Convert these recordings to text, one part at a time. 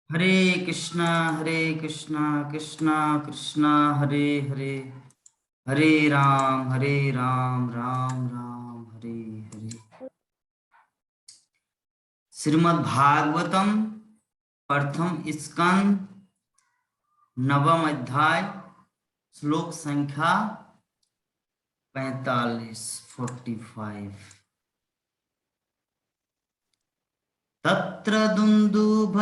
हरे कृष्णा कृष्णा कृष्णा हरे हरे, हरे राम राम राम हरे हरे। श्रीमद् भागवतम प्रथम स्कंद नवम अध्याय श्लोक संख्या 45। तत्र दुन्दुभयोर्नेदुर्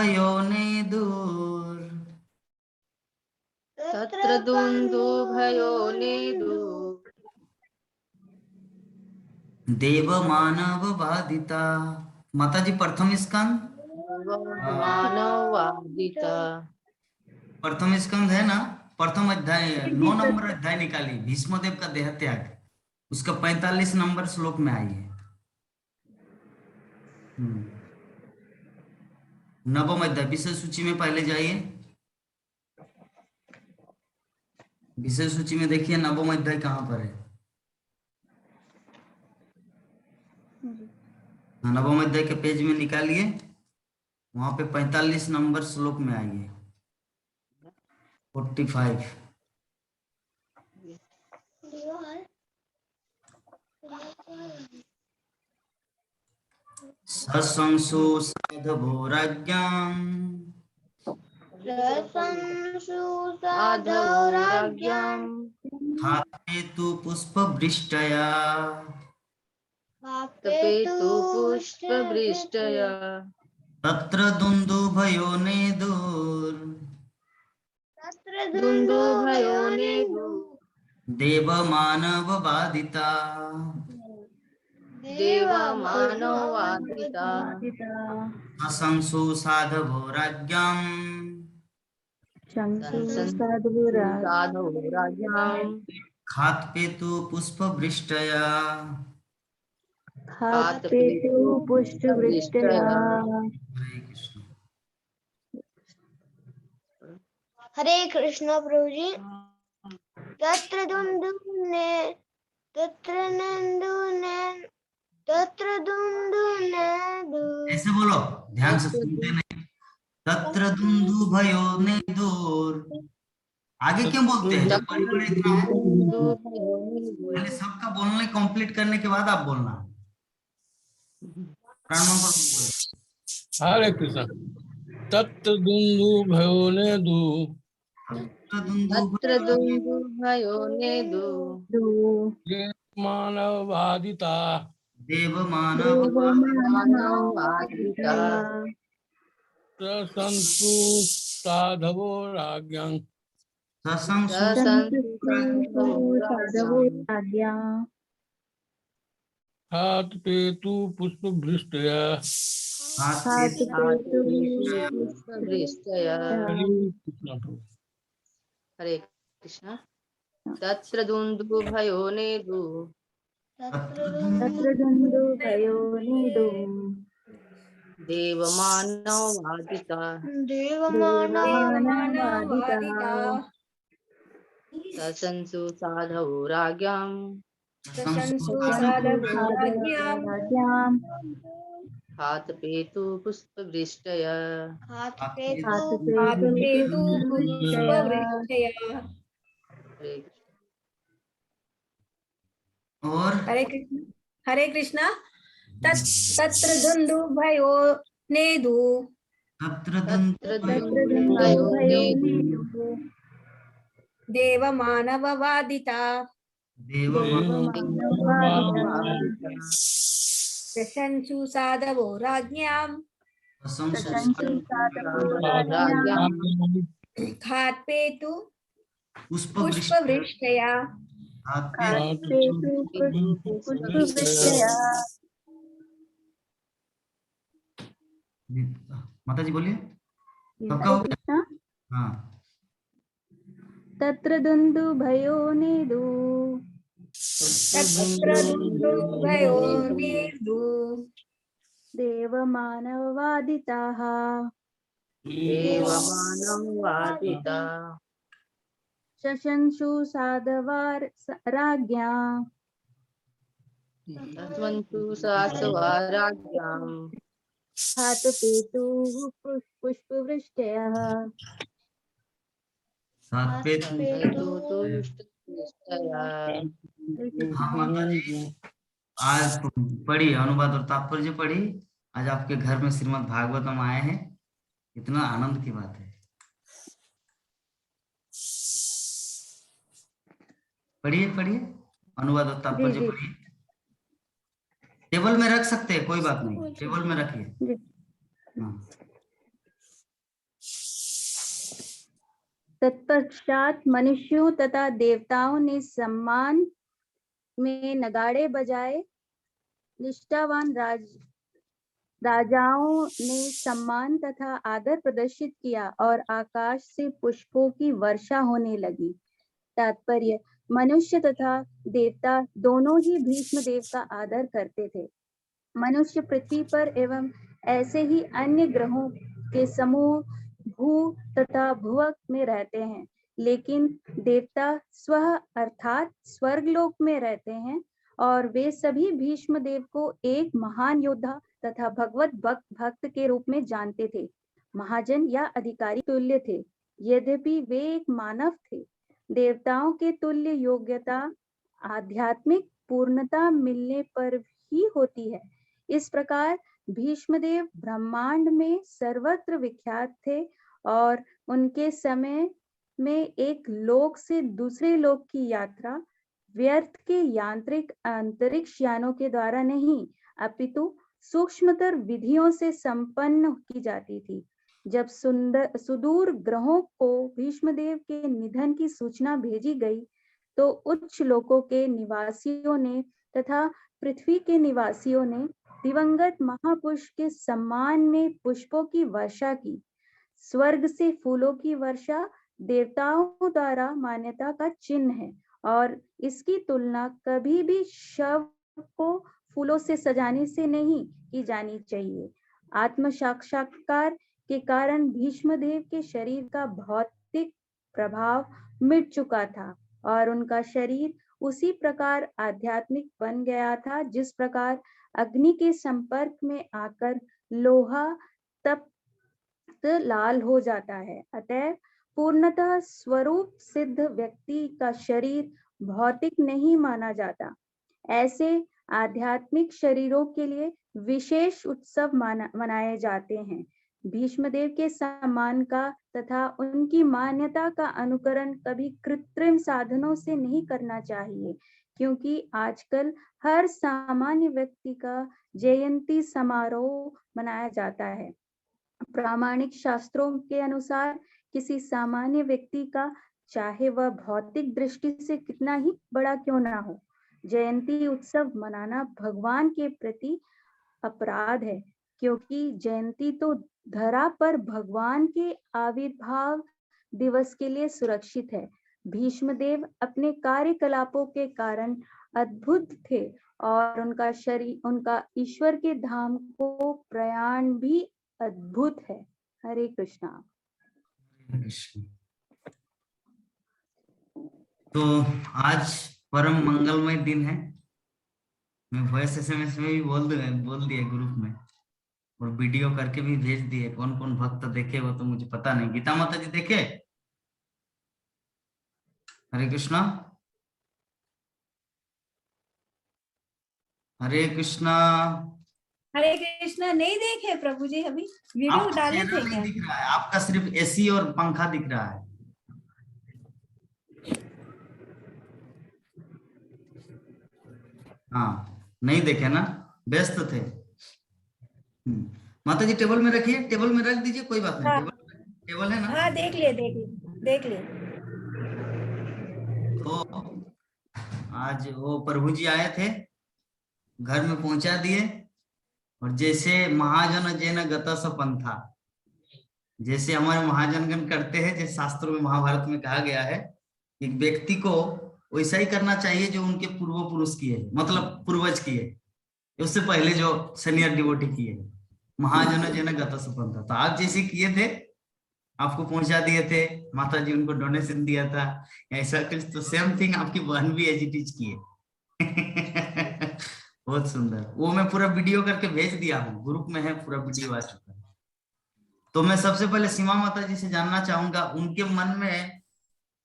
तत्र दुन्दुभयोर्नेदुः देवमानवबाधिता। माताजी प्रथम स्कंद मानवादिता। प्रथम स्कंद है ना, प्रथम अध्याय 9 नंबर अध्याय निकाली, भीष्मदेव का देह त्याग, उसका 45 नंबर श्लोक में आई है। नवम अध्याय विषय सूची में पहले जाइए, विषय सूची में देखिए नवम अध्याय कहाँ पर है। नवम अध्याय के पेज में निकालिए, वहां पे 45 नंबर श्लोक में आई है 45। सशंसो साधवो राज्ञाम् साधवोराज्ञाम् स्थापयतु पुष्पवृष्टया। तपेतु पुष्पवृष्टया। तत्र दुन्दुभयोर्नेदुर् दुन्दुभयोर्नेदुः देवमानवबाधिता। देवमानवादिता। सशंसो साधवो राज्ञाम् साधवोराज्ञाम् खात्पेतु पुष्पवृष्टया। खात्पेतु पुष्पवृष्टया। हरे कृष्ण। हरे कृष्ण प्रभु जी। तत्र दुन्दुने तत्र नन्दुने तत्र दुन्दुने ऐसे बोलो, ध्यान से सुनते नहीं। तत्र दुन्दुभयोर्नेदुर्, आगे क्यों बोलते हैं जब बड़े बड़े इतना है? पहले सबका बोलने कंप्लीट करने के बाद आप बोलना। प्राणों पर बोले। हरे कृष्ण। तत्र दुन्दुभयोर्नेदुः तत्र दुन्दुभयोर्नेदुः मानवादिता मानवादिता। ससन्तु साधवो राज्ञाम् सशंसु खात्पेतु पुष्पवृष्टया। पुष्पवृष्टया। हरे कृष्ण प्रभु। हरे कृष्ण। तत्र दुन्दुभयोर्नेदुः देवमानवादिता। सशंसु साधवो राज्ञाम् खात्पेतु पुष्पवृष्टया। हरे और हरे कृष्णा। तत्र दुन्दुभयो नेदु तत्र दुन्दुभयोर्नेदुः देवमानववादिता देवमानवादिता। शशंसु साधवो राज्ञाम् राज्ञाम् खात्पेतु पुष्पवृष्टया। पुष्पवृष्टया। माता जी बोलिए, सबका हो गया? हाँ। तत्र दुन्दुभयोर्नेदुः तत्र दुन्दुभयोर्नेदु देवमानववादिताः देवमानवादिता। शशंसु साधवार राज्ञा तस्वन्तु सासवा राज्ञाम् खात्पेतुः पुष्पवृष्टयः सात पे आज पढ़ी अनुवाद और तात्पर्य पढ़ी। आज आपके घर में श्रीमद् भागवतम आए हैं, इतना आनंद की बात है। पढ़िए पढ़िए, अनुवाद और तात्पर्य जी। पढ़िए। टेबल में रख सकते हैं, कोई बात नहीं, टेबल में रखिए। जी। हाँ। तत्पश्चात मनुष्यों तथा देवताओं ने सम्मान में नगाड़े बजाए। निष्ठावान राजाओं ने सम्मान तथा आदर प्रदर्शित किया और आकाश से पुष्पों की वर्षा होने लगी। तात्पर्य, मनुष्य तथा देवता दोनों ही भीष्म देव का आदर करते थे। मनुष्य पृथ्वी पर एवं ऐसे ही अन्य ग्रहों के समूह भू तथा भुवक में रहते हैं, लेकिन देवता स्व अर्थात स्वर्गलोक में रहते हैं और वे सभी भीष्म देव को एक महान योद्धा तथा भगवत भक्त के रूप में जानते थे। महाजन या अधिकारी तुल्य थे, यद्यपि वे एक मानव थे। देवताओं के तुल्य योग्यता आध्यात्मिक पूर्णता मिलने पर ही होती है। इस प्रकार भीष्मदेव ब्रह्मांड में सर्वत्र विख्यात थे और उनके समय में एक लोक से दूसरे लोक की यात्रा व्यर्थ के यांत्रिक अंतरिक्ष यानों के द्वारा नहीं, अपितु सूक्ष्मतर विधियों से संपन्न की जाती थी। जब सुदूर ग्रहों को भीष्मदेव के निधन की सूचना भेजी गई, तो उच्च लोकों के निवासियों ने तथा पृथ्वी के निवासियों ने दिवंगत महापुरुष के सम्मान में पुष्पों की वर्षा की। स्वर्ग से फूलों की वर्षा देवताओं द्वारा मान्यता का चिन्ह है और इसकी तुलना कभी भी शव को फूलों से सजाने से नहीं की जानी चाहिए। आत्म साक्षात्कार के कारण भीष्मदेव के शरीर का भौतिक प्रभाव मिट चुका था और उनका शरीर उसी प्रकार आध्यात्मिक बन गया था जिस प्रकार अग्नि के संपर्क में आकर लोहा तप्त लाल हो जाता है। अतः पूर्णतः स्वरूप सिद्ध व्यक्ति का शरीर भौतिक नहीं माना जाता। ऐसे आध्यात्मिक शरीरों के लिए विशेष उत्सव मनाए जाते हैं। भीष्मदेव के सम्मान का तथा उनकी मान्यता का अनुकरण कभी कृत्रिम साधनों से नहीं करना चाहिए, क्योंकि आजकल हर सामान्य व्यक्ति का जयंती समारोह मनाया जाता है। प्रामाणिक शास्त्रों के अनुसार किसी सामान्य व्यक्ति का, चाहे वह भौतिक दृष्टि से कितना ही बड़ा क्यों ना हो, जयंती उत्सव मनाना भगवान के प्रति अपराध है, क्योंकि जयंती तो धरा पर भगवान के आविर्भाव दिवस के लिए सुरक्षित है। भीष्मदेव अपने कार्यकलापों के कारण अद्भुत थे और उनका ईश्वर के धाम को प्रयाण भी अद्भुत है। हरे कृष्णा। तो आज परम मंगलमय दिन है। मैं वॉइस एसएमएस में भी बोल दिए ग्रुप में और वीडियो करके भी भेज दिए। कौन कौन भक्त देखे वो तो मुझे पता नहीं। गीता माता जी देखे? हरे कृष्णा। हरे कृष्णा। हरे कृष्णा नहीं देखे प्रभु जी, अभी वीडियो डाले थे क्या? दिख रहा है आपका, सिर्फ एसी और पंखा दिख रहा है। हाँ नहीं देखे ना, व्यस्त थे। माता जी टेबल में रखिए, टेबल में रख दीजिए, कोई बात नहीं। हाँ। टेबल है ना? हाँ देख लिए। तो आज वो प्रभु जी आए थे, घर में पहुंचा दिए और जैसे महाजन जैन गता स पंथा, जैसे हमारे महाजनगण करते हैं, जैसे शास्त्रों में महाभारत में कहा गया है, एक व्यक्ति को वैसा ही करना चाहिए जो उनके पूर्व पुरुष किए, मतलब पूर्वज किए, उससे पहले जो सीनियर डिवोटी किए। महाजन जैन गता स पंथा, तो आप जैसे किए थे, आपको पहुंचा दिए थे, माता जी उनको डोनेशन दिया था, ऐसा कुछ। तो सेम थिंग आपकी बहन भी एज इट इज किए। बहुत सुंदर। वो मैं पूरा वीडियो करके भेज दिया हूँ, ग्रुप में है, पूरा वीडियो आ चुका है। तो मैं सबसे पहले सीमा माता जी से जानना चाहूंगा उनके मन में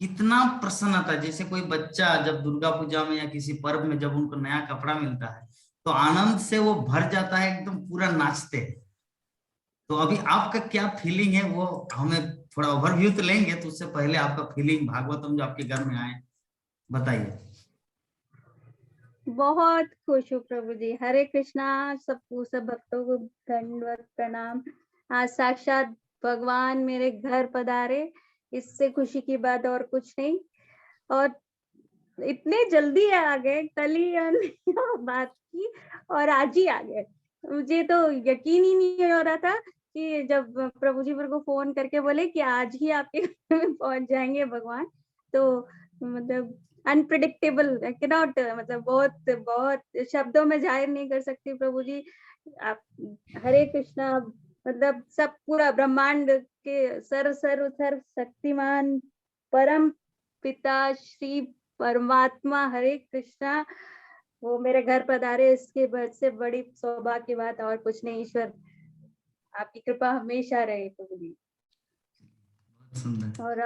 कितना प्रसन्नता, जैसे कोई बच्चा जब दुर्गा पूजा में या किसी पर्व में जब उनको नया कपड़ा मिलता है तो आनंद से वो भर जाता है, एकदम पूरा नाचते हैं। तो अभी आपका क्या फीलिंग है वो हमें थोड़ा ओवरव्यू तो लेंगे, तो उससे पहले आपका फीलिंग भागवतम जो आपके घर में आए बताइए। बहुत खुश हूँ प्रभु जी। हरे कृष्णा। सब भक्तों को दंडवत प्रणाम। आज साक्षात भगवान मेरे घर पधारे, इससे खुशी की बात और कुछ नहीं। और इतने जल्दी आ गए, कल ही बात की और आज ही आ गए। मुझे तो यकीन ही नहीं हो रहा था कि जब प्रभु जी मेरे को फोन करके बोले कि आज ही आपके घर में पहुंच जाएंगे भगवान, तो मतलब अनप्रिडिक्टेबल, कैनॉट, मतलब बहुत बहुत शब्दों में जाहिर नहीं कर सकती प्रभु जी। आप हरे कृष्णा, मतलब सब पूरा ब्रह्मांड के सर्व शक्तिमान परम पिता श्री परमात्मा हरे कृष्णा वो मेरे घर पधारे, इसके से बड़ी सौभाग्य की बात और कुछ नहीं। ईश्वर आपकी कृपा हमेशा रहे प्रभु जी। सुंदर। और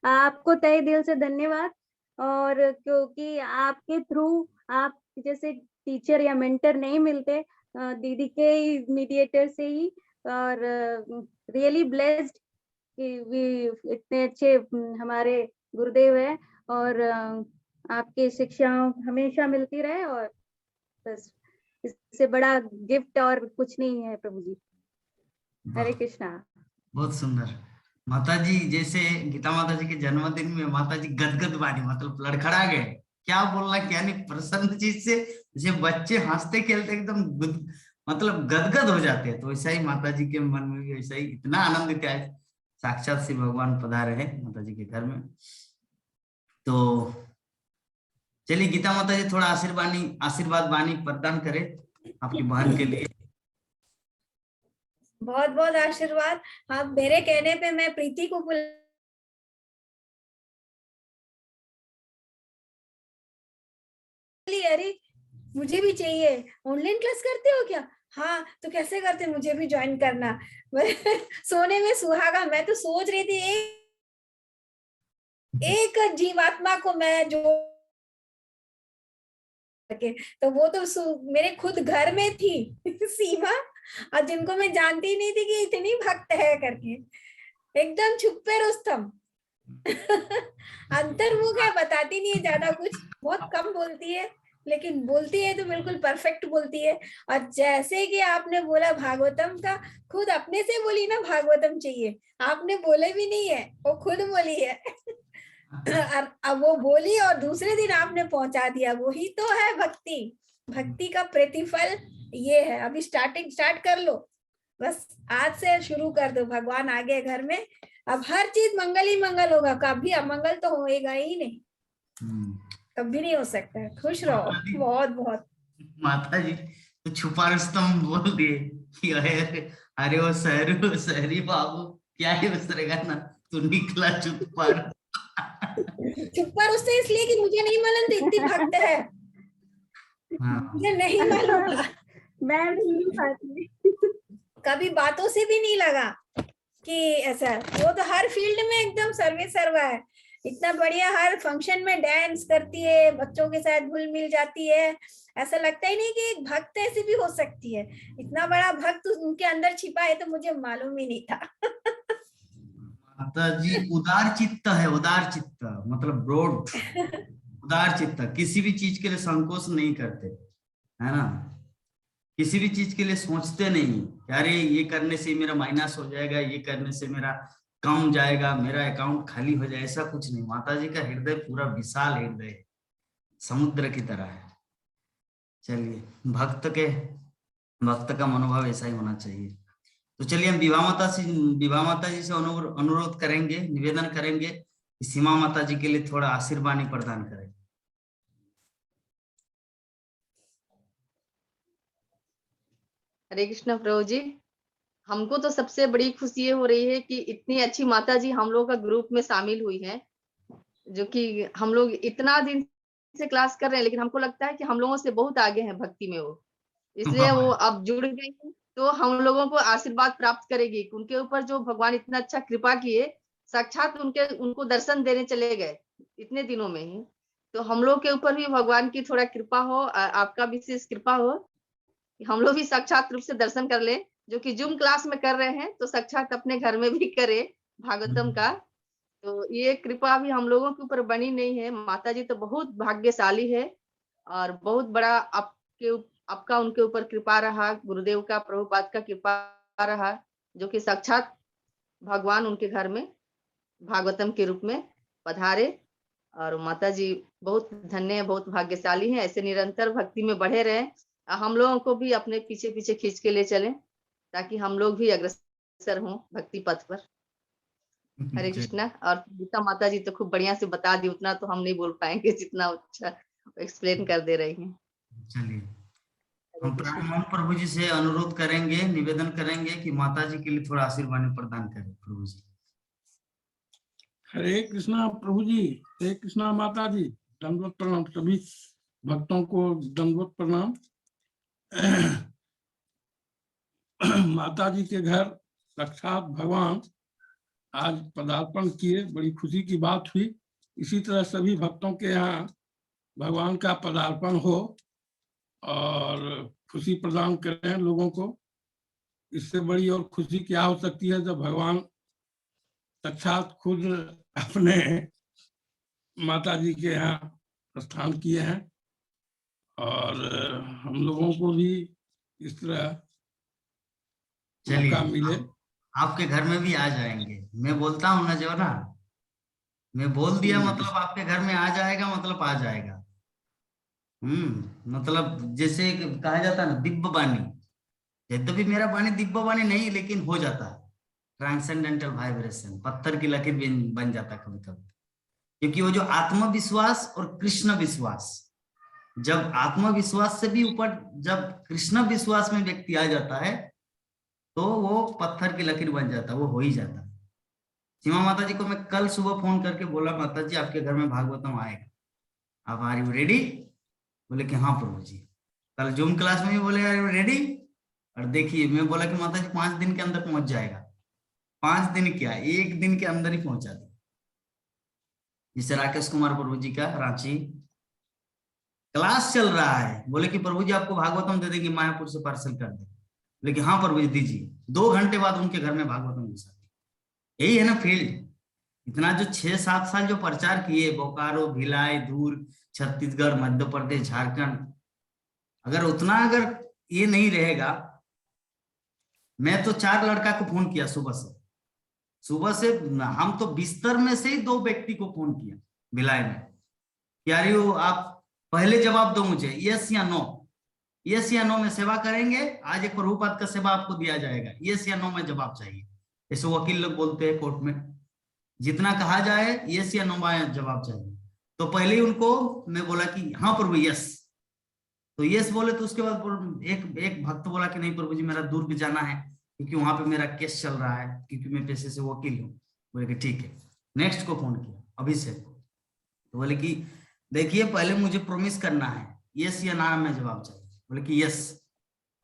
आपको तहे दिल से धन्यवाद। और क्योंकि आपके थ्रू आप जैसे टीचर या मेंटर नहीं मिलते, दीदी के मीडिएटर से ही, और रियली ब्लेस्ड कि इतने अच्छे हमारे गुरुदेव है, और आपकी शिक्षाओं हमेशा मिलती रहे, और बस इससे बड़ा गिफ्ट और कुछ नहीं है प्रभु जी। हरे कृष्णा। बहुत सुंदर। माता जी जैसे गीता माता जी के जन्मदिन में माता जी गदगद बानी, मतलब लड़खड़ा गए, क्या बोलना क्या नहीं, प्रसन्न चीज से जैसे बच्चे हंसते खेलते एकदम मतलब गदगद हो जाते हैं, तो वैसा ही माता जी के मन में भी वैसा ही इतना आनंदित है। साक्षात श्री भगवान पधारे हैं माता जी के घर में। तो चलिए गीता माता जी थोड़ा आशीर्वाद वाणी प्रदान करें आपकी बहन के लिए। बहुत बहुत आशीर्वाद। आप मेरे कहने पे मैं प्रीति को अरे मुझे भी चाहिए, ऑनलाइन क्लास करते हो क्या? हाँ तो कैसे करते, मुझे भी ज्वाइन करना। सोने में सुहागा। मैं तो सोच रही थी एक जीवात्मा को मैं जो तो वो तो मेरे खुद घर में थी सीमा, और जिनको मैं जानती नहीं थी कि इतनी भक्त है करके, एकदम छुपे रुस्तम। अंतर्मुख है, बताती नहीं है ज्यादा कुछ, बहुत कम बोलती है, लेकिन बोलती है तो बिल्कुल परफेक्ट बोलती है। और जैसे कि आपने बोला भागवतम का, खुद अपने से बोली ना भागवतम चाहिए, आपने बोले भी नहीं है, वो खुद बोली है। अब वो बोली और दूसरे दिन आपने पहुंचा दिया, वही तो है भक्ति। भक्ति का प्रतिफल ये है। अभी स्टार्ट कर लो, बस आज से शुरू कर दो। भगवान आ गए घर में, अब हर चीज मंगल ही मंगल होगा, कभी अमंगल तो होएगा ही नहीं, कभी नहीं हो सकता है। खुश रहो बहुत बहुत। माता जी तो छुपा रुस्तम बोल दिए कि अरे वो शहरी बाबू क्या है उस तरह का ना, तू निकला छुपा उससे इसलिए कि मुझे नहीं मालूम थी इतनी भक्त है। मुझे नहीं मालूम था, मैं नहीं पाती, कभी बातों से भी नहीं लगा कि ऐसा। वो तो हर फील्ड में एकदम सर्वे सर्वा है, इतना बढ़िया, हर फंक्शन में डांस करती है, बच्चों के साथ घुल मिल जाती है। ऐसा लगता ही नहीं कि एक भक्त ऐसी भी हो सकती है। इतना बड़ा भक्त उनके अंदर छिपा है तो मुझे मालूम ही नहीं था। माता जी उदार चित्त है, उदार चित्त मतलब ब्रॉड, उदार चित्त, किसी भी चीज के लिए संकोच नहीं करते, है ना, किसी भी चीज के लिए सोचते नहीं कि अरे ये करने से मेरा माइनस हो जाएगा, ये करने से मेरा कम जाएगा, मेरा अकाउंट खाली हो जाए, ऐसा कुछ नहीं। माता जी का हृदय पूरा विशाल हृदय है, समुद्र की तरह है। चलिए भक्त का मनोभाव ऐसा ही होना चाहिए। तो चलिए हम विवाह माता जी से अनुरोध करेंगे, निवेदन करेंगे कि सीमा माता जी के लिए थोड़ा आशीर्वाणी प्रदान करें। हरे कृष्ण प्रभु जी। हमको तो सबसे बड़ी खुशी ये हो रही है कि इतनी अच्छी माता जी हम लोग का ग्रुप में शामिल हुई है, जो कि हम लोग इतना दिन से क्लास कर रहे हैं, लेकिन हमको लगता है कि हम लोगों से बहुत आगे हैं भक्ति में वो, इसलिए वो अब जुड़ गई हैं तो हम लोगों को आशीर्वाद प्राप्त करेगी। उनके ऊपर जो भगवान इतना अच्छा कृपा किए, साक्षात उनको दर्शन देने चले गए इतने दिनों में ही। तो हम लोग के ऊपर भी भगवान की थोड़ा कृपा हो, आपका विशेष कृपा हो कि हम लोग भी साक्षात रूप से दर्शन कर ले। जो कि जूम क्लास में कर रहे हैं तो साक्षात अपने घर में भी करे भागवतम का। तो ये कृपा भी हम लोगों के ऊपर बनी नहीं है। माता जी तो बहुत भाग्यशाली है और बहुत बड़ा आपका उनके ऊपर कृपा रहा, गुरुदेव का, प्रभुपाद का कृपा रहा, जो कि साक्षात भगवान उनके घर में भागवतम के रूप में पधारे। और माता जी बहुत धन्य है, बहुत भाग्यशाली है। ऐसे निरंतर भक्ति में बढ़े रहे, हम लोगों को भी अपने पीछे पीछे खींच के ले चलें, ताकि हम लोग भी अग्रसर हों भक्ति पथ पर। हरे कृष्णा। और गीता माता जी तो खूब बढ़िया से बता दी, उतना तो हम नहीं बोल पाएंगे जितना अच्छा एक्सप्लेन कर दे रही हैं। चलिए, हरे हम कृष्णा। प्रणव प्रभु जी से अनुरोध करेंगे, निवेदन करेंगे कि माता जी के लिए थोड़ा आशीर्वाद प्रदान करें प्रभु जी। हरे कृष्णा प्रभु जी, हरे कृष्णा माता जी, दंडवत प्रणाम। सभी भक्तों को दंडवत प्रणाम। माता जी के घर साक्षात भगवान आज पदार्पण किए, बड़ी खुशी की बात हुई। इसी तरह सभी भक्तों के यहाँ भगवान का पदार्पण हो और खुशी प्रदान करें लोगों को। इससे बड़ी और खुशी क्या हो सकती है जब भगवान साक्षात खुद अपने माता जी के यहाँ प्रस्थान किए हैं। और हम लोगों को भी इस तरह मौका मिले। आपके घर में भी आ जाएंगे। मैं बोलता हूँ ना, जो ना मैं बोल दिया मतलब आपके घर में आ जाएगा, मतलब आ जाएगा। मतलब जैसे कहा जाता है ना, दिव्य वाणी। यद्यपि मेरा वाणी दिव्य वाणी नहीं, लेकिन हो जाता है ट्रांसेंडेंटल वाइब्रेशन, पत्थर की लकीर बन जाता कभी कभी। क्योंकि वो जो आत्मविश्वास और कृष्ण विश्वास, जब आत्मविश्वास से भी ऊपर जब कृष्ण विश्वास में व्यक्ति आ जाता है, तो वो पत्थर की लकीर बन जाता है, वो हो ही जाता है। सीमा माता जी को मैं कल सुबह फोन करके बोला, माता जी आपके घर में भागवतम आएगा, आप आर यू रेडी? बोले कि हाँ प्रभु जी। कल जूम क्लास में भी बोले आर यू रेडी? और देखिए मैं बोला कि माता जी 5 दिन के अंदर पहुंच जाएगा। 5 दिन क्या, 1 दिन के अंदर ही पहुंचा दिया। जिसे राकेश कुमार प्रभु जी का रांची क्लास चल रहा है, बोले कि प्रभु जी आपको भागवतम दे देंगे, मायापुर से पार्सल कर दे। लेकिन हाँ प्रभु जी दीजिए। 2 घंटे बाद उनके घर में भागवतम घुसा। यही है ना फील्ड। इतना जो 6-7 साल जो प्रचार किए, बोकारो, भिलाई, दूर, छत्तीसगढ़, मध्य प्रदेश, झारखंड, अगर उतना अगर ये नहीं रहेगा। मैं तो 4 लड़का को फोन किया सुबह से हम तो बिस्तर में से ही 2 व्यक्ति को फोन किया भिलाई में। यार आप पहले जवाब दो मुझे, यस या नो। यस या नो में सेवा करेंगे, आज एक प्रभुपाद का सेवा आपको दिया जाएगा, यस या नो में जवाब चाहिए। ऐसे वकील लोग बोलते हैं कोर्ट में, जितना कहा जाए यस या नो में जवाब चाहिए। तो पहले ही उनको मैं बोला कि हाँ प्रभु यस, तो यस बोले। तो उसके बाद एक भक्त बोला कि नहीं प्रभु जी मेरा दुर्ग जाना है, क्योंकि वहां पे मेरा केस चल रहा है, क्योंकि मैं पेशे से वकील हूँ। बोले कि ठीक है। नेक्स्ट को फोन किया अभिषेक को, तो बोले कि देखिए पहले मुझे प्रॉमिस करना है, यस या ना में जवाब चाहिए। बोले कि यस,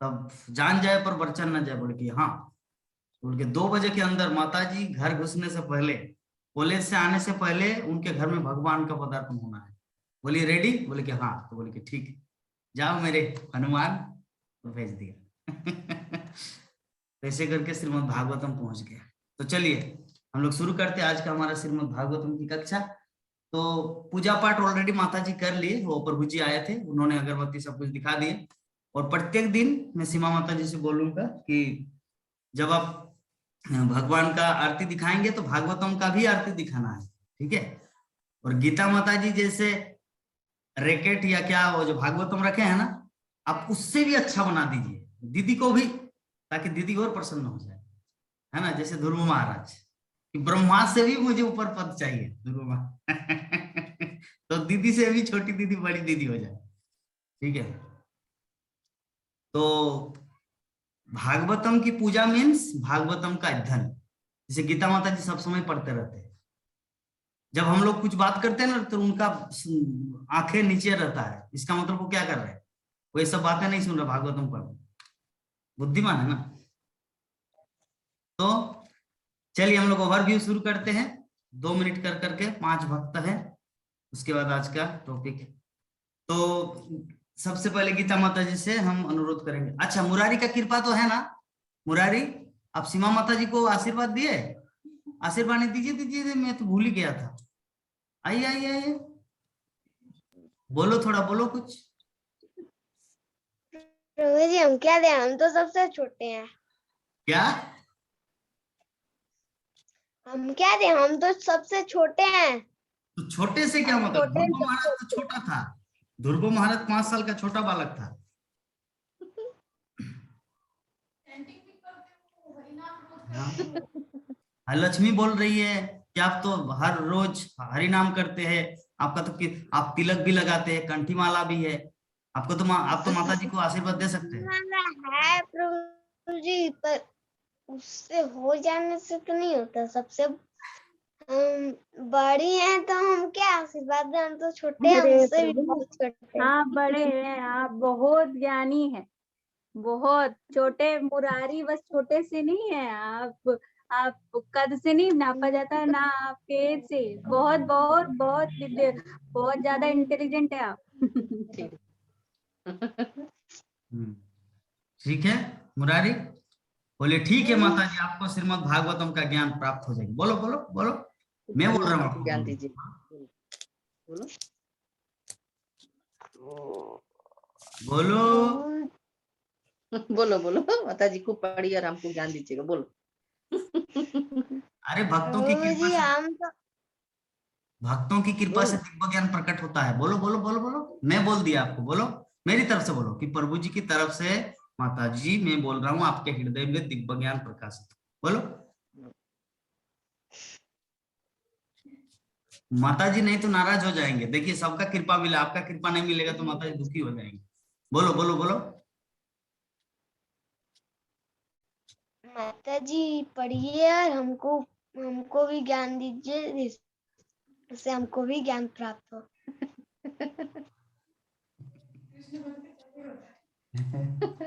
तब जान जाए पर बरचन ना जाए। बोले कि हाँ। बोले कि 2 बजे के अंदर माता जी घर घुसने से पहले, कॉलेज से आने से पहले उनके घर में भगवान का पदार्पण होना है। बोलिए रेडी? बोले कि हाँ। तो बोले कि ठीक है, जाओ मेरे हनुमान, तो भेज दिया। ऐसे करके श्रीमद् भागवतम पहुंच गया। तो चलिए हम लोग शुरू करते हैं आज का हमारा श्रीमद् भागवतम की कक्षा। तो पूजा पाठ ऑलरेडी माता जी कर लिए, वो प्रभु जी आए थे, उन्होंने अगरबत्ती सब कुछ दिखा दिए। और प्रत्येक दिन मैं सीमा माता जी से बोलूंगा कि जब आप भगवान का आरती दिखाएंगे तो भागवतम का भी आरती दिखाना है, ठीक है। और गीता माता जी जैसे रैकेट या क्या वो जो भागवतम रखे हैं ना, आप उससे भी अच्छा बना दीजिए दीदी को भी, ताकि दीदी और प्रसन्न हो जाए, है ना। जैसे ध्रुव महाराज कि ब्रह्मा से भी मुझे ऊपर पद चाहिए, ध्रुव तो दीदी से भी छोटी दीदी बड़ी दीदी हो जाए, ठीक है। तो भागवतम की पूजा मीन्स भागवतम का अध्ययन, जैसे गीता माता जी सब समय पढ़ते रहते हैं। जब हम लोग कुछ बात करते हैं ना, तो उनका आंखें नीचे रहता है, इसका मतलब वो क्या कर रहे हैं, वो ये सब बातें नहीं सुन रहे, भागवतम पढ़। बुद्धिमान है ना। तो चलिए हम लोग ओवरव्यू शुरू करते हैं, 2 मिनट कर करके, 5 भक्त है, उसके बाद आज का टॉपिक। तो सबसे पहले गीता माता जी से हम अनुरोध करेंगे। अच्छा, मुरारी का कृपा तो है ना? मुरारी, आप सीमा माता जी को आशीर्वाद दिए? आशीर्वाद दीजिए दीजिए, मैं तो भूल ही गया था। आइए आइए आइए, बोलो, थोड़ा बोलो कुछ। प्रभु जी हम क्या दें, हम तो सबसे छोटे हैं। क्या? हम क्या दें, हम तो सबसे छोटे हैं। तो छोटे से क्या हम मतलब? छोटे ध्रुव महाराज तो छोटा था, ध्रुव महाराज 5 साल का छोटा बालक था। हाँ, लक्ष्मी बोल रही है कि आप तो हर रोज हरि नाम करते हैं, आपका तो आप तिलक भी लगाते हैं, कंठी माला भी है आपको, तो आप तो माता जी को आशीर्वाद दे सकते हैं। माला है प्रभु जी, पर उससे हो जाने से तो नहीं होता। सबसे हम बड़ी हैं तो हम क्या आशीर्वाद दें, हम तो छोटे हैं, अरे हमसे भी प्रभु, बहुत छोटे हैं। आप बड़े हैं, आप बहुत ज्ञानी हैं, बहुत छोटे। मुरारी बस छोटे से नहीं है, आप कद से नहीं नापा जाता ना, आपके एज से बहुत बहुत बहुत बहुत ज्यादा इंटेलिजेंट है आप। ठीक है मुरारी, बोले ठीक है माता जी, आपको श्रीमद् भागवतम का ज्ञान प्राप्त हो जाएगा। बोलो बोलो बोलो, मैं बोल रहा हूँ आपको, ज्ञान बोलो। दीजिए, बोलो बोलो बोलो बोलो, माता जी को पढ़िए और हमको ज्ञान दीजिएगा, बोलो। अरे भक्तों की प्रभु कृपा जी से, हम तो भक्तों की कृपा से बोलो। दिव्य ज्ञान प्रकट होता है। बोलो बोलो बोलो बोलो, मैं बोल दिया आपको, बोलो मेरी तरफ से बोलो कि प्रभु जी की तरफ से माता जी मैं बोल रहा हूँ, आपके हृदय में दिव्य ज्ञान प्रकाशित। बोलो माता जी, नहीं तो नाराज हो जाएंगे। देखिए सबका कृपा मिला, आपका कृपा नहीं मिलेगा तो माता जी दुखी हो जाएंगे। बोलो बोलो बोलो। माता जी पढ़िए और हमको भी ज्ञान दीजिए, जिससे हमको भी ज्ञान प्राप्त हो।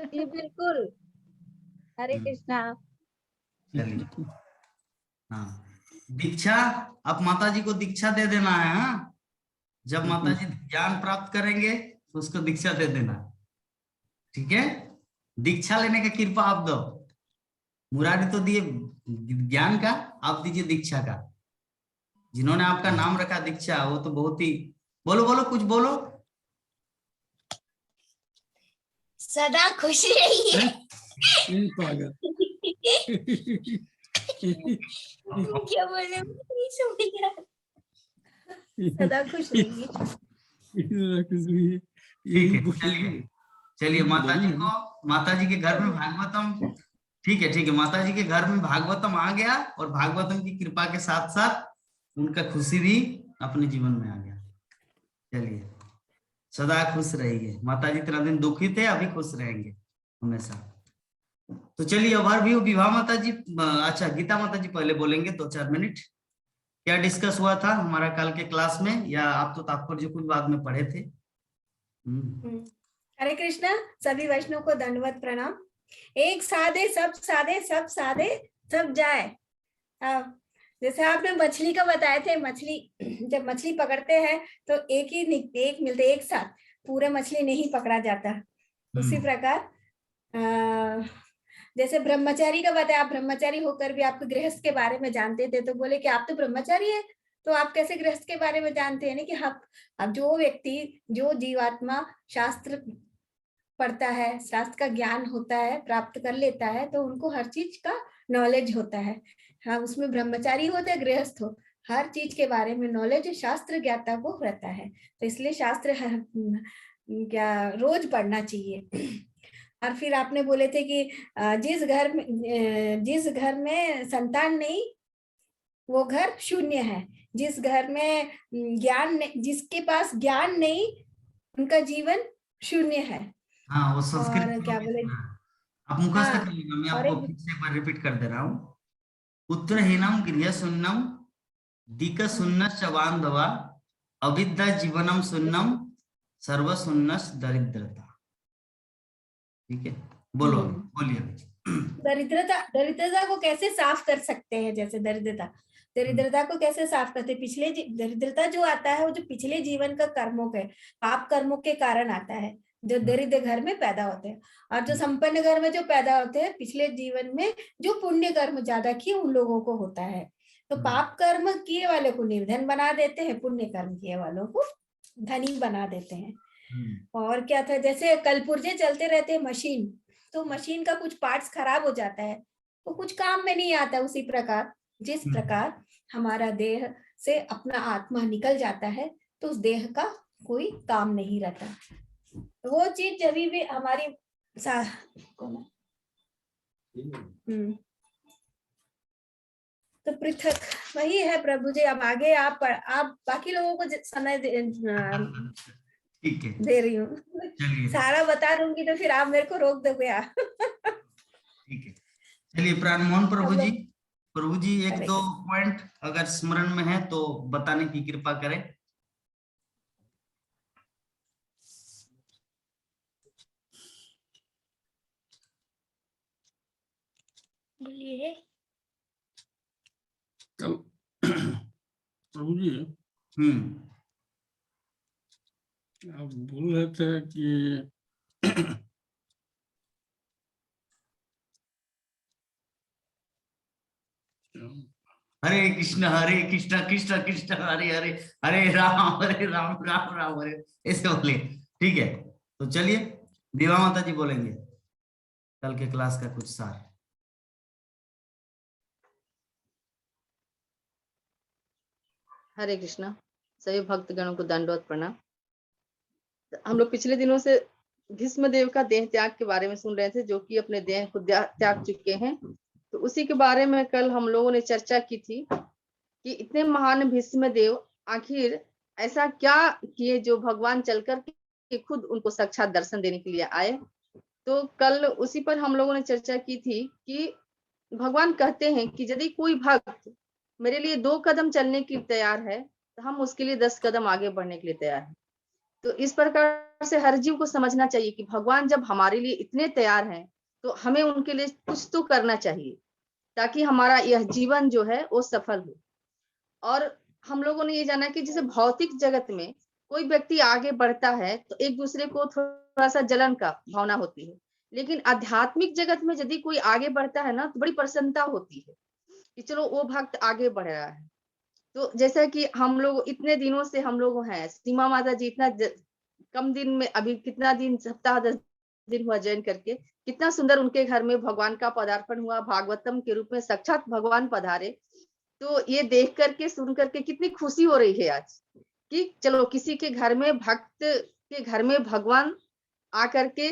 जी बिल्कुल, हरे कृष्णा। चलिए, हाँ, दीक्षा, आप माता जी को दीक्षा दे देना है। हाँ, जब माता जी ज्ञान प्राप्त करेंगे तो उसको दीक्षा दे देना, ठीक है? दीक्षा लेने का कृपा आप दो। मुरारी तो दिए ज्ञान का, आप दीजिए दीक्षा का। जिन्होंने आपका नाम रखा दीक्षा, वो तो बहुत ही, बोलो बोलो कुछ बोलो। सदा खुश रहिए। पागल। क्या बोले, नहीं समझ रहा। सदा खुश रहिए। ठीक है, चलिए चलिए, माता जी के घर में भागवतम, ठीक है ठीक है, माता जी के घर में भागवतम आ गया, और भागवतम की कृपा के साथ साथ उनका खुशी भी अपने जीवन में आ गया। चलिए, सदा खुश रहिए माता जी, इतना दिन दुखी थे, अभी खुश रहेंगे हमेशा। तो चलिए ओवरव्यू, विवाह माता जी, अच्छा गीता माता जी पहले बोलेंगे 2-4 मिनट। क्या डिस्कस हुआ था हमारा कल के क्लास में, या आप तो तात्पर्य कुछ बाद में पढ़े थे? हरे कृष्णा, सभी वैष्णव को दंडवत प्रणाम। एक साधे सब साधे, सब साधे सब जाए। जैसे आपने मछली का बताए थे, मछली जब मछली पकड़ते हैं तो एक मिलते, एक साथ पूरा मछली नहीं पकड़ा जाता। उसी प्रकार जैसे ब्रह्मचारी का बताया, आप ब्रह्मचारी होकर भी आपको गृहस्थ के बारे में जानते थे, तो बोले कि आप तो ब्रह्मचारी है, तो आप कैसे गृहस्थ के बारे में जानते हैं? कि अब जो व्यक्ति, जो जीवात्मा शास्त्र पढ़ता है, शास्त्र का ज्ञान होता है, प्राप्त कर लेता है, तो उनको हर चीज का नॉलेज होता है। हाँ, उसमें ब्रह्मचारी हो या गृहस्थ हो, हर चीज के बारे में नॉलेज शास्त्र ज्ञाता को रहता है। तो इसलिए शास्त्र क्या रोज पढ़ना चाहिए। और फिर आपने बोले थे कि जिस घर में संतान नहीं वो घर शून्य है, जिस घर में ज्ञान, जिसके पास ज्ञान नहीं उनका जीवन शून्य है। हाँ, वो संस्कृत और क्या बोले, आप मुखस्त हाँ, कर लीजिए, मैं और आपको फिर से एक बार रिपीट कर दे रहा हूँ। उत्तरहीनम गृह शून्यम दिक शून्यश्च बांधवा अविद्या जीवनम शून्यम सर्व शून्यश्च दरिद्रता। ठीक है, बोलो हम्म। बोलिए। दरिद्रता को कैसे साफ कर सकते हैं? जैसे दरिद्रता को कैसे साफ करते हैं? दरिद्रता जो आता है वो जो पिछले जीवन का कर्मों के पाप कर्मों के कारण आता है, जो दरिद्र घर में पैदा होते हैं। और जो संपन्न घर में जो पैदा होते हैं पिछले जीवन में जो पुण्य कर्म ज्यादा किए उन लोगों को होता है। तो पाप कर्म किए वाले को निर्धन बना देते हैं, पुण्य कर्म किए वालों को धनी बना देते हैं। और क्या था, जैसे कलपुर्जे चलते रहते हैं मशीन, तो मशीन का कुछ पार्ट्स खराब हो जाता है तो कुछ काम में नहीं आता। उसी प्रकार जिस प्रकार हमारा देह से अपना आत्मा निकल जाता है तो उस देह का कोई काम नहीं रहता। तो वो चीज जब भी हमारी तो पृथक वही है प्रभु जी। अब आगे आप बाकी लोगों को समय ठीक है, दे रही हूँ। चलिए सारा बता दूंगी तो फिर आप मेरे को रोक दोगे। ठीक है, चलिए प्राण मोहन प्रभु जी एक हरे दो पॉइंट अगर स्मरण में है तो बताने की कृपा करें। बोलिए। कल प्रभु जी आप बोल रहे थे कि हरे कृष्ण कृष्ण कृष्ण हरे हरे, हरे राम राम राम हरे, ऐसे बोले। ठीक है, तो चलिए विवाह माता जी बोलेंगे कल के क्लास का कुछ सार। हरे कृष्णा। सभी भक्तगणों को दंडवत प्रणाम। हम लोग पिछले दिनों से भीष्म देव का देह त्याग के बारे में सुन रहे थे, जो कि अपने देह को त्याग चुके हैं। तो उसी के बारे में कल हम लोगों ने चर्चा की थी कि इतने महान भीष्म देव आखिर ऐसा क्या किए जो भगवान चलकर के खुद उनको साक्षात दर्शन देने के लिए आए। तो कल उसी पर हम लोगों ने चर्चा की थी कि भगवान कहते हैं कि यदि कोई भक्त मेरे लिए 2 कदम चलने के लिए तैयार है तो हम उसके लिए 10 कदम आगे बढ़ने के लिए तैयार हैं। तो इस प्रकार से हर जीव को समझना चाहिए कि भगवान जब हमारे लिए इतने तैयार हैं तो हमें उनके लिए कुछ तो करना चाहिए ताकि हमारा यह जीवन जो है वो सफल हो। और हम लोगों ने ये जाना कि जैसे भौतिक जगत में कोई व्यक्ति आगे बढ़ता है तो एक दूसरे को थोड़ा सा जलन का भावना होती है, लेकिन आध्यात्मिक जगत में यदि कोई आगे बढ़ता है ना तो बड़ी प्रसन्नता होती है कि चलो वो भक्त आगे बढ़ रहा है। तो जैसा कि हम लोग इतने दिनों से हम लोग हैं, सीमा माता जी इतना कम दिन में, अभी कितना दिन, सप्ताह 10 दिन हुआ ज्वाइन करके, कितना सुंदर उनके घर में भगवान का पदार्पण हुआ, भागवतम के रूप में साक्षात भगवान पधारे। तो ये देख करके सुन करके कितनी खुशी हो रही है आज कि चलो किसी के घर में, भक्त के घर में भगवान आकर के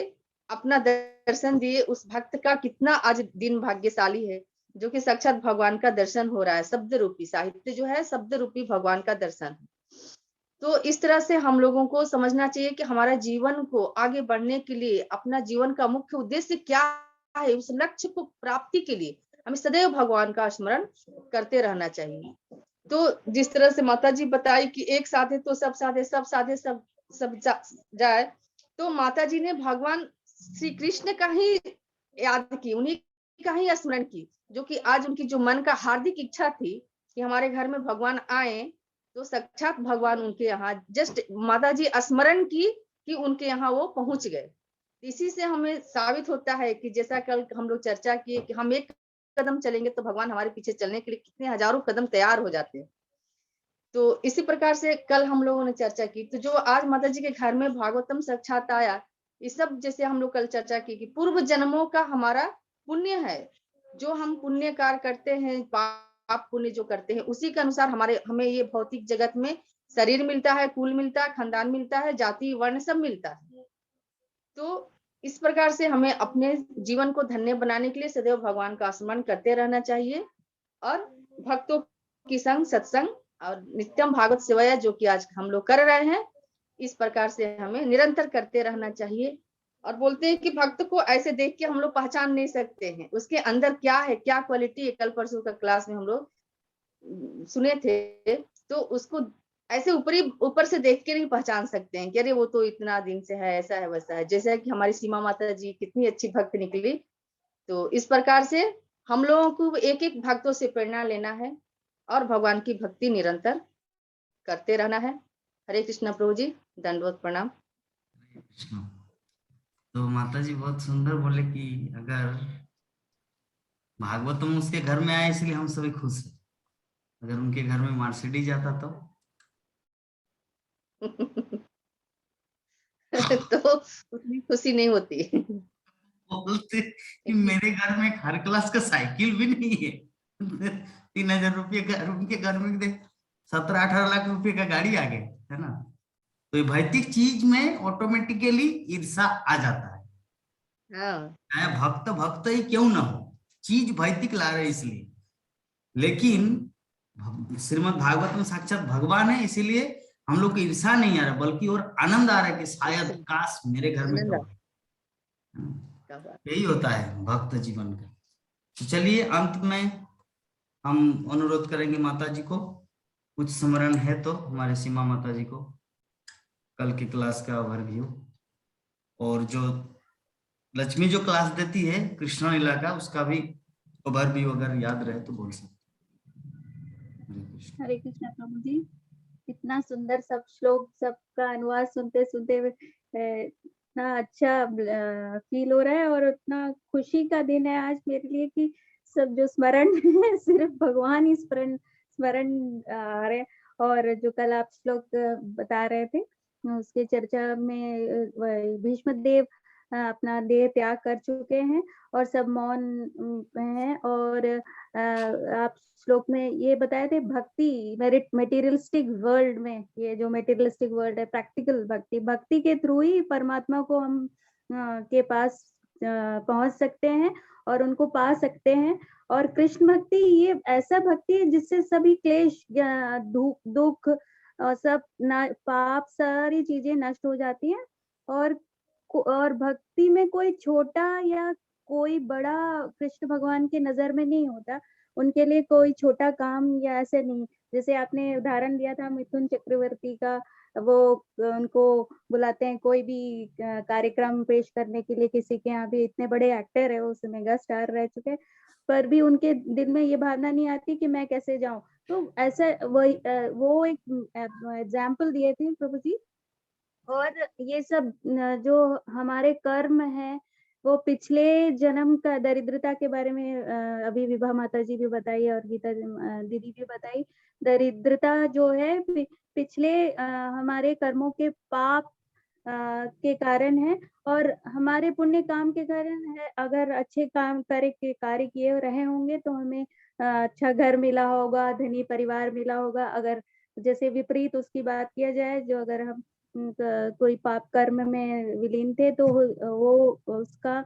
अपना दर्शन दिए। उस भक्त का कितना आज दिन भाग्यशाली है जो कि साक्षात भगवान का दर्शन हो रहा है। शब्द रूपी साहित्य जो है, शब्द रूपी भगवान का दर्शन। तो इस तरह से हम लोगों को समझना चाहिए कि हमारा जीवन को आगे बढ़ने के लिए अपना जीवन का मुख्य उद्देश्य क्या है, उस लक्ष्य को प्राप्ति के लिए हमें सदैव भगवान का स्मरण करते रहना चाहिए। तो जिस तरह से माता जी बताई कि एक साधे तो सब साधे, सब साधे सब जाए, तो माता जी ने भगवान श्री कृष्ण का ही याद की, उन्हीं का ही स्मरण की, जो कि आज उनकी जो मन का हार्दिक इच्छा थी कि हमारे घर में भगवान आए, तो साक्षात भगवान उनके यहाँ जस्ट माता जी स्मरण की कि उनके यहाँ वो पहुंच गए। इसी से हमें साबित होता है कि जैसा कल हम लोग चर्चा किए कि हम एक कदम चलेंगे तो भगवान हमारे पीछे चलने के लिए कितने हजारों कदम तैयार हो जाते हैं। तो इसी प्रकार से कल हम लोगों ने चर्चा की। तो जो आज माता जी के घर में भागवतम साक्षात आया, ये सब जैसे हम लोग कल चर्चा की कि पूर्व जन्मों का हमारा पुण्य है, जो हम पुण्य कार्य करते हैं, पाप पुण्य जो करते हैं, उसी के अनुसार हमें ये भौतिक जगत में शरीर मिलता है, कुल मिलता है, खानदान मिलता है, जाति वर्ण सब मिलता है। तो इस प्रकार से हमें अपने जीवन को धन्य बनाने के लिए सदैव भगवान का स्मरण करते रहना चाहिए और भक्तों की संग, सत्संग और नित्यम भागवत सेवाया जो कि आज हम लोग कर रहे हैं, इस प्रकार से हमें निरंतर करते रहना चाहिए। और बोलते हैं कि भक्त को ऐसे देख के हम लोग पहचान नहीं सकते हैं, उसके अंदर क्या है, क्या क्वालिटी है। कल परसों का क्लास में हम लोग सुने थे, तो उसको ऐसे ऊपर से देख के नहीं पहचान सकते हैं कि अरे वो तो इतना दिन से है, ऐसा है वैसा है। जैसा कि हमारी सीमा माता जी कितनी अच्छी भक्त निकली, तो इस प्रकार से हम लोगों को एक एक भक्तों से प्रेरणा लेना है और भगवान की भक्ति निरंतर करते रहना है। हरे कृष्णा प्रभु जी, दंडवत प्रणाम। कृष्ण। तो माता जी बहुत सुंदर बोले कि अगर भागवतम उसके घर में आए इसलिए हम सभी खुश हैं, अगर उनके घर में मार्सिडीज आता तो तो उतनी खुशी नहीं होती। बोलते कि मेरे घर में एक हर क्लास का साइकिल भी नहीं है। 3,000 रुपये का, उनके घर में देख 17-18 लाख रुपए का गाड़ी आ गए, है ना। तो ये भौतिक चीज में ऑटोमेटिकली ईर्षा आ जाता है, हाँ, चाहे भक्त भक्त ही क्यों ना हो, चीज भौतिक ला रहे इसलिए। लेकिन श्रीमद् भागवत में साक्षात भगवान है, इसीलिए हम लोग को ईर्षा नहीं आ रहा, बल्कि और आनंद आ रहा है कि शायद काश मेरे घर में आनंद तो आता है। यही होता है भक्त जीवन का। तो चलिए अंत में हम अनुरोध करेंगे माता जी को, कुछ स्मरण है तो हमारे सीमा माता जी को कल की क्लास का ओवरव्यू, और जो लक्ष्मी जो क्लास देती है कृष्ण लीला का, उसका भी ओवरव्यू अगर याद रहे तो बोल सकते। हरे कृष्ण। हरे कृष्णा प्रभु जी, इतना सुंदर सब श्लोक, सबका अनुवाद सुनते सुनते इतना अच्छा फील हो रहा है, और इतना खुशी का दिन है आज मेरे लिए कि सब जो स्मरण है सिर्फ भगवान ही स्मरण स्मरण आ रहे। और जो कल आप श्लोक बता रहे थे उसके चर्चा में भीष्म देव अपना देह त्याग कर चुके हैं और सब मौन हैं। और आप श्लोक में ये बताए थे भक्ति मेटीरियलिस्टिक वर्ल्ड में, ये जो मेटीरियलिस्टिक वर्ल्ड है, प्रैक्टिकल भक्ति, भक्ति के थ्रू ही परमात्मा को हम के पास पहुंच सकते हैं और उनको पा सकते हैं। और कृष्ण भक्ति ये ऐसा भक्ति है जिससे सभी क्लेश, दुख और सब पाप सारी चीजें नष्ट हो जाती हैं। और भक्ति में कोई छोटा या कोई बड़ा कृष्ण भगवान के नजर में नहीं होता, उनके लिए कोई छोटा काम या ऐसे नहीं। जैसे आपने उदाहरण दिया था मिथुन चक्रवर्ती का, वो उनको बुलाते हैं कोई भी कार्यक्रम पेश करने के लिए, किसी के यहाँ भी इतने बड़े एक्टर है, वो उसमें गेस्ट स्टार रह चुके, पर भी उनके दिल में ये भावना नहीं आती कि मैं कैसे जाऊं। तो ऐसा वो एक एग्जाम्पल दिए थे प्रभु जी। और ये सब जो हमारे कर्म है वो पिछले जन्म का दरिद्रता के बारे में अभी विभा माता जी भी बताई और गीता दीदी भी बताई। दरिद्रता जो है पिछले हमारे कर्मों के पाप के कारण है, और हमारे पुण्य काम के कारण है। अगर अच्छे काम कार्य किए रहे होंगे तो हमें अच्छा घर मिला होगा, धनी परिवार मिला होगा। अगर जैसे विपरीत उसकी बात किया जाए, जो अगर हम कोई पाप कर्म में विलीन थे तो वो उसका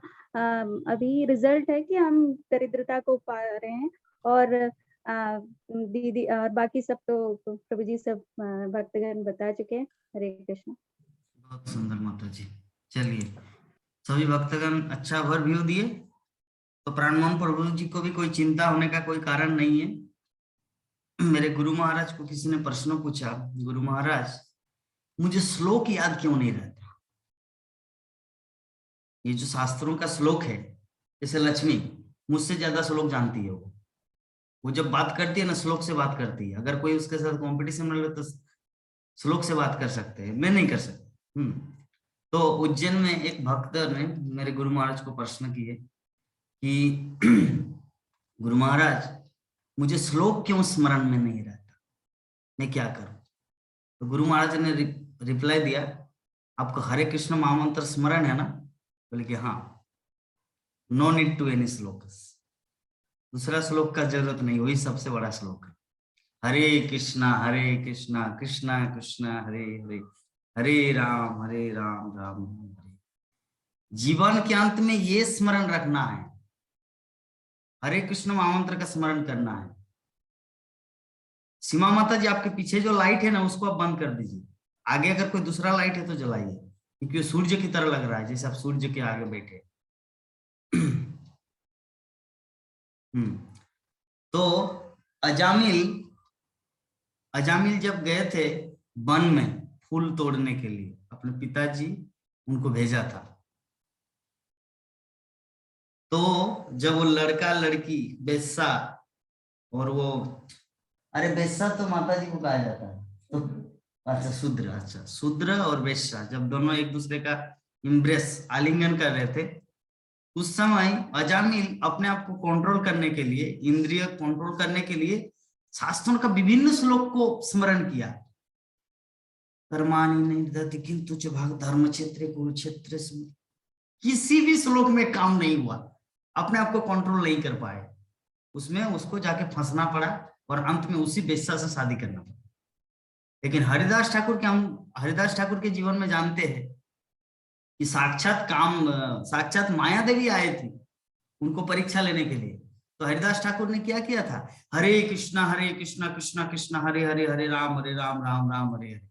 अभी रिजल्ट है कि हम दरिद्रता को पा रहे हैं। और दीदी और बाकी सब तो प्रभु जी सब भक्तगण बता चुके हैं। हरे कृष्ण। बहुत सुंदर माता जी। चलिए सभी भक्तगण अच्छा ओवरव्यू दिए, तो प्राणमोहन प्रभु जी को भी कोई चिंता होने का कोई कारण नहीं है। मेरे गुरु महाराज को किसी ने प्रश्न पूछा, गुरु महाराज मुझे श्लोक याद क्यों नहीं रहता। ये जो शास्त्रों का श्लोक है, जैसे लक्ष्मी मुझसे ज्यादा श्लोक जानती है, वो जब बात करती है ना श्लोक से बात करती है। अगर कोई उसके साथ कंपटीशन में ले तो श्लोक से बात कर सकते हैं, मैं नहीं कर सकता। तो उज्जैन में एक भक्त ने मेरे गुरु महाराज को प्रश्न किए कि गुरु महाराज मुझे श्लोक क्यों स्मरण में नहीं रहता, मैं क्या करूं। तो गुरु महाराज ने रिप्लाई दिया, आपको हरे कृष्ण महामंत्र स्मरण है ना। बोले कि हाँ, नो नीड टू एनी श्लोक, दूसरा श्लोक का जरूरत नहीं, वही सबसे बड़ा श्लोक है। हरे कृष्णा कृष्णा कृष्णा हरे हरे, हरे राम राम राम हरे। जीवन के अंत में ये स्मरण रखना है, हरे कृष्ण महामंत्र का स्मरण करना है। सीमा माता जी आपके पीछे जो लाइट है ना उसको आप बंद कर दीजिए, आगे अगर कोई दूसरा लाइट है तो जलाइए, क्योंकि सूर्य की तरह लग रहा है जैसे आप सूर्य के आगे बैठे। तो अजामिल जब गए थे वन में फूल तोड़ने के लिए अपने पिताजी उनको भेजा था। तो जब वो लड़का लड़की बेस्सा और वो, अरे बेस्सा तो माता जी को कहा जाता है, तो अच्छा शूद्र और वेश्या जब दोनों एक दूसरे का इम्ब्रेस आलिंगन कर रहे थे, उस समय अजामिल अपने आप को कंट्रोल करने के लिए, इंद्रिय कंट्रोल करने के लिए शास्त्रों का विभिन्न श्लोक को स्मरण किया। कर्माणि निदधति किंतु च भाग धर्म क्षेत्रे कुरुक्षेत्र, किसी भी श्लोक में काम नहीं हुआ, अपने आप को कंट्रोल नहीं कर पाए, उसमें उसको जाके फंसना पड़ा और अंत में उसी बेश्या से शादी करना पड़ा। लेकिन हरिदास ठाकुर के जीवन में जानते हैं कि साक्षात माया देवी आए थे उनको परीक्षा लेने के लिए। तो हरिदास ठाकुर ने क्या किया था, हरे कृष्णा कृष्णा कृष्णा हरे हरे, हरे राम राम राम हरे हरे,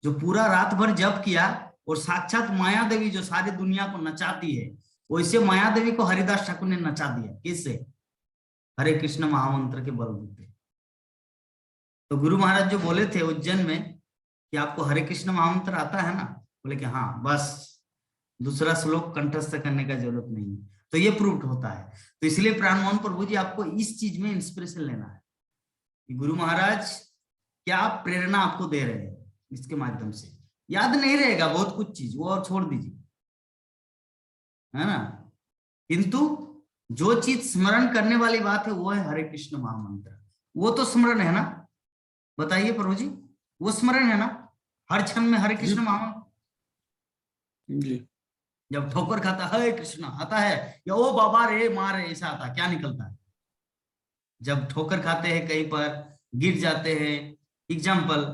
जो पूरा रात भर जप किया। और साक्षात माया देवी जो सारी दुनिया को नचाती है, वैसे माया देवी को हरिदास ठाकुर ने नचा दिया। किससे? हरे कृष्ण महामंत्र के बलबूते। तो गुरु महाराज जो बोले थे उज्जैन में कि आपको हरे कृष्ण महामंत्र आता है ना, बोले कि हाँ, बस दूसरा श्लोक कंठस्थ करने का जरूरत नहीं है। तो ये प्रूव होता है। तो इसलिए प्राणमोहन प्रभु जी आपको इस चीज में इंस्पिरेशन लेना है कि गुरु महाराज क्या प्रेरणा आपको दे रहे हैं, इसके माध्यम से याद नहीं रहेगा बहुत कुछ चीज, वो और छोड़ दीजिए, है ना। किंतु जो चीज स्मरण करने वाली बात है वो है हरे कृष्ण महामंत्र। वो तो स्मरण है ना, बताइए प्रभु जी, वो स्मरण है ना हर क्षण में हरे कृष्ण महामंत्र जी। जब ठोकर खाता हरे कृष्ण आता है, या ओ बाबा रे मार रे ऐसा आता, क्या निकलता है? जब ठोकर खाते हैं, कहीं पर गिर जाते हैं, एग्जाम्पल,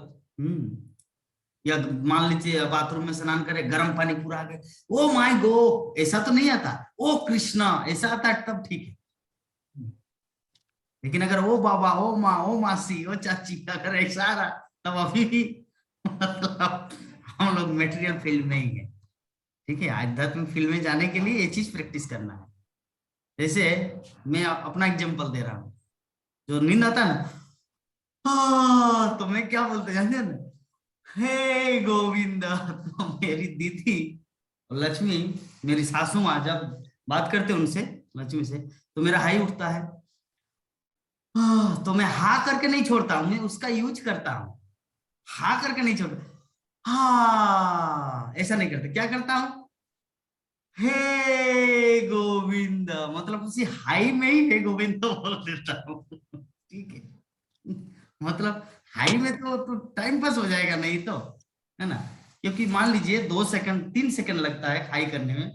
या मान लीजिए बाथरूम में स्नान करे, गर्म पानी पूरा आ गया, ओ माय गो ऐसा तो नहीं आता, ओ कृष्णा ऐसा आता है, तब ठीक है। लेकिन अगर ओ बाबा, ओ माँ, ओ मासी, ओ चाची अगर ऐसा आ रहा, तब अभी भी मतलब हम लोग मेटेरियल फील्ड में ही है। ठीक है, आध्यात्मिक फील्ड में जाने के लिए ये चीज प्रैक्टिस करना है। जैसे मैं अपना एग्जांपल दे रहा हूँ, जो नींद आता है ना, तो मैं क्या बोलते जानते ना, हे गोविंद। तो मेरी दीदी लक्ष्मी, मेरी सासू माँ जब बात करते उनसे, लक्ष्मी से, तो मेरा हाई उठता है। तो मैं हा करके नहीं छोड़ता हूँ, मैं उसका यूज करता हूँ, हा करके नहीं छोड़ता, हाँ ऐसा नहीं करता। क्या करता हूँ, हे गोविंद, मतलब उसी हाई में ही हे गोविंद बोल देता हूँ। ठीक है, मतलब हाई में तो टाइम पास हो जाएगा नहीं तो, है ना। क्योंकि मान लीजिए 2 सेकंड 3 सेकंड लगता है हाई करने में,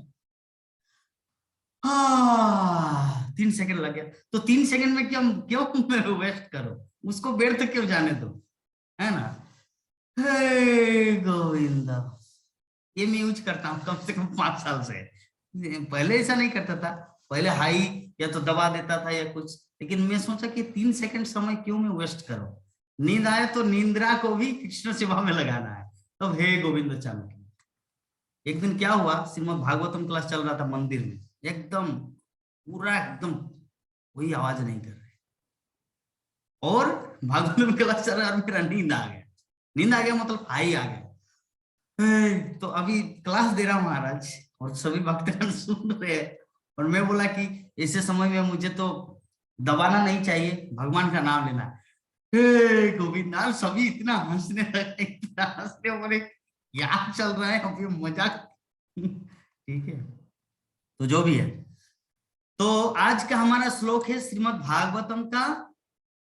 3 सेकंड लग गया, तो 3 सेकंड में क्यों वेस्ट करो, उसको व्यर्थ क्यों जाने दो, है ना। हे गोविंद, ये मैं यूज करता हूँ कम से कम 5 साल से। पहले ऐसा नहीं करता था, पहले हाई या तो दबा देता था या कुछ, लेकिन मैं सोचा कि 3 सेकंड समय क्यों मैं वेस्ट करूं, नींद आए तो निंद्रा को भी कृष्ण सेवा में लगाना है, तो हे गोविंद चालू किया। एक दिन क्या हुआ, श्रीमद् भागवतम क्लास चल रहा था मंदिर में, एकदम पूरा एकदम कोई आवाज नहीं कर रहे, और भागवतम क्लास चल रहा और मेरा नींद आ गया, मतलब हाई आ गया। तो अभी क्लास दे रहा हूँ महाराज, और सभी भक्तगण सुन रहे हैं, और मैं बोला कि ऐसे समय में मुझे तो दबाना नहीं चाहिए, भगवान का नाम लेना। हे गोविंद, सभी इतना हंसने लगे, बोले क्या चल रहा है अभी, मजाक। ठीक है, तो जो भी है, तो आज का हमारा श्लोक है श्रीमद् भागवतम का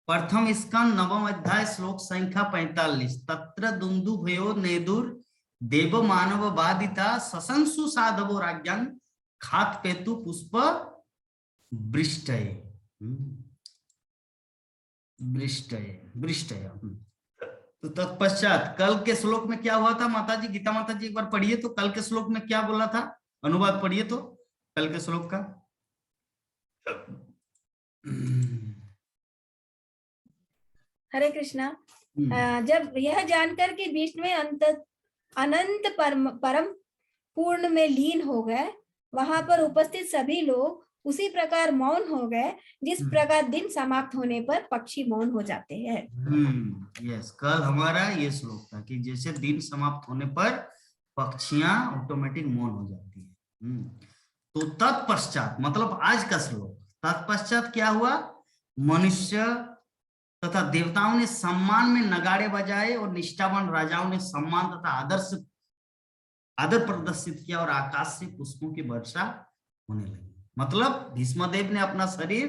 प्रथम स्कंद 9वां अध्याय श्लोक संख्या 45। तत्र दुंदुभयो नेदुर देव मानव बाधिता सशंसु साधवो राज्ञं खात पेतु पुष्प वृष्टय। तो तत्पश्चात कल के श्लोक में क्या हुआ था, माताजी, गीता माता जी एक बार पढ़िए तो, कल के श्लोक में क्या बोला था, अनुवाद पढ़िए तो कल के श्लोक का। हरे कृष्णा। जब यह जानकर कि विष्णु अनंत परम पूर्ण में लीन हो गए, वहां पर उपस्थित सभी लोग उसी प्रकार मौन हो गए जिस प्रकार दिन समाप्त होने पर पक्षी मौन हो जाते हैं। यस, कल हमारा ये श्लोक था कि जैसे दिन समाप्त होने पर पक्षियां ऑटोमेटिक मौन हो जाती है। तो तत्पश्चात मतलब आज का श्लोक, तत्पश्चात क्या हुआ, मनुष्य तथा देवताओं ने सम्मान में नगाड़े बजाए और निष्ठावान राजाओं ने सम्मान तथा आदर प्रदर्शित किया और आकाश से पुष्पों की वर्षा होने लगी। मतलब भीष्मदेव ने अपना शरीर